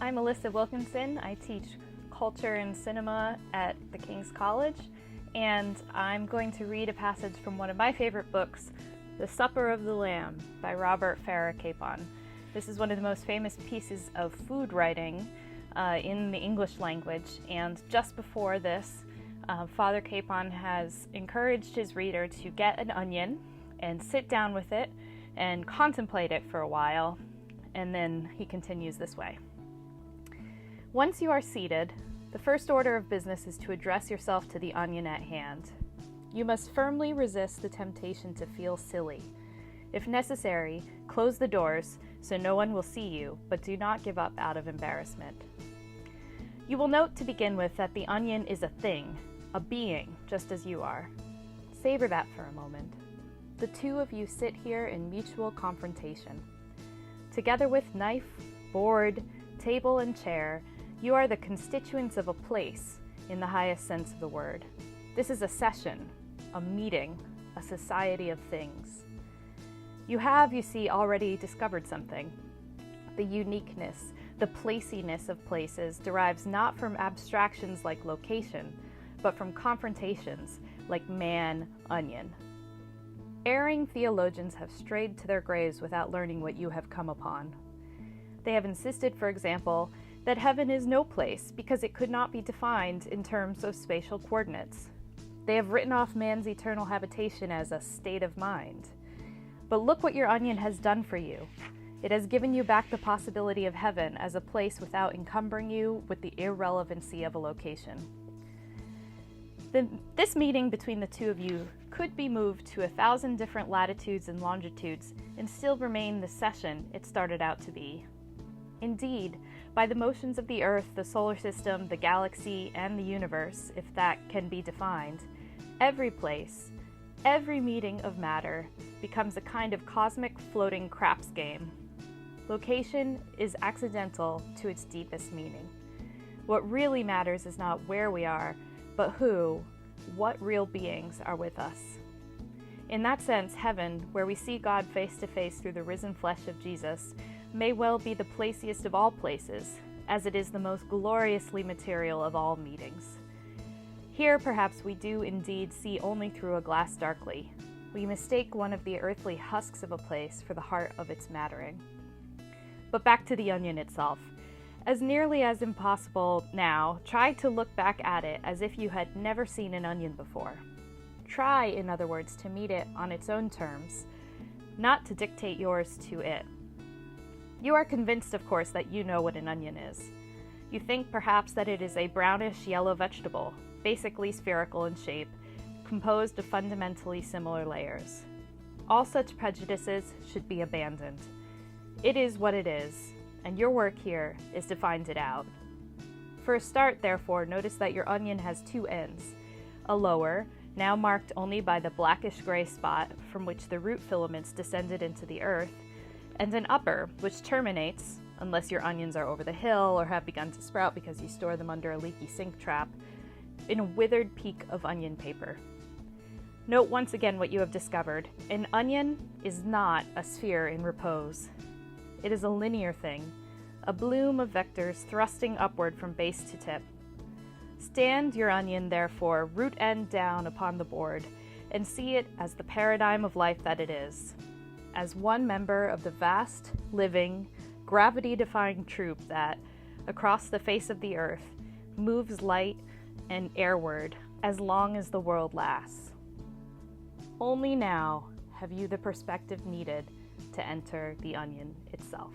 I'm Alissa Wilkinson. I teach culture and cinema at the King's College, and I'm going to read a passage from one of my favorite books, The Supper of the Lamb by Robert Farrar Capon. This is one of the most famous pieces of food writing in the English language, and just before this, Father Capon has encouraged his reader to get an onion and sit down with it and contemplate it for a while, and then he continues this way. Once you are seated, the first order of business is to address yourself to the onion at hand. You must firmly resist the temptation to feel silly. If necessary, close the doors so no one will see you, but do not give up out of embarrassment. You will note to begin with that the onion is a thing, a being, just as you are. Savor that for a moment. The two of you sit here in mutual confrontation. Together with knife, board, table, and chair, you are the constituents of a place in the highest sense of the word. This is a session, a meeting, a society of things. You have, you see, already discovered something. The uniqueness, the placiness of places derives not from abstractions like location, but from confrontations like man-onion. Erring theologians have strayed to their graves without learning what you have come upon. They have insisted, for example, that heaven is no place because it could not be defined in terms of spatial coordinates. They have written off man's eternal habitation as a state of mind. But look what your onion has done for you. It has given you back the possibility of heaven as a place without encumbering you with the irrelevancy of a location. This meeting between the two of you could be moved to 1,000 different latitudes and longitudes and still remain the session it started out to be. Indeed, by the motions of the Earth, the solar system, the galaxy, and the universe, if that can be defined, every place, every meeting of matter becomes a kind of cosmic floating craps game. Location is accidental to its deepest meaning. What really matters is not where we are, but who, what real beings are with us. In that sense, heaven, where we see God face to face through the risen flesh of Jesus, may well be the placiest of all places, as it is the most gloriously material of all meetings. Here, perhaps, we do indeed see only through a glass darkly. We mistake one of the earthly husks of a place for the heart of its mattering. But back to the onion itself. As nearly as impossible now, try to look back at it as if you had never seen an onion before. Try, in other words, to meet it on its own terms, not to dictate yours to it. You are convinced, of course, that you know what an onion is. You think perhaps that it is a brownish yellow vegetable, basically spherical in shape, composed of fundamentally similar layers. All such prejudices should be abandoned. It is what it is, and your work here is to find it out. For a start, therefore, notice that your onion has two ends, a lower, now marked only by the blackish-gray spot from which the root filaments descended into the earth, and an upper, which terminates, unless your onions are over the hill or have begun to sprout because you store them under a leaky sink trap, in a withered peak of onion paper. Note once again what you have discovered. An onion is not a sphere in repose. It is a linear thing, a bloom of vectors thrusting upward from base to tip. Stand your onion, therefore, root end down upon the board, and see it as the paradigm of life that it is, as one member of the vast, living, gravity-defying troop that, across the face of the earth, moves light and airward as long as the world lasts. Only now have you the perspective needed to enter the onion itself.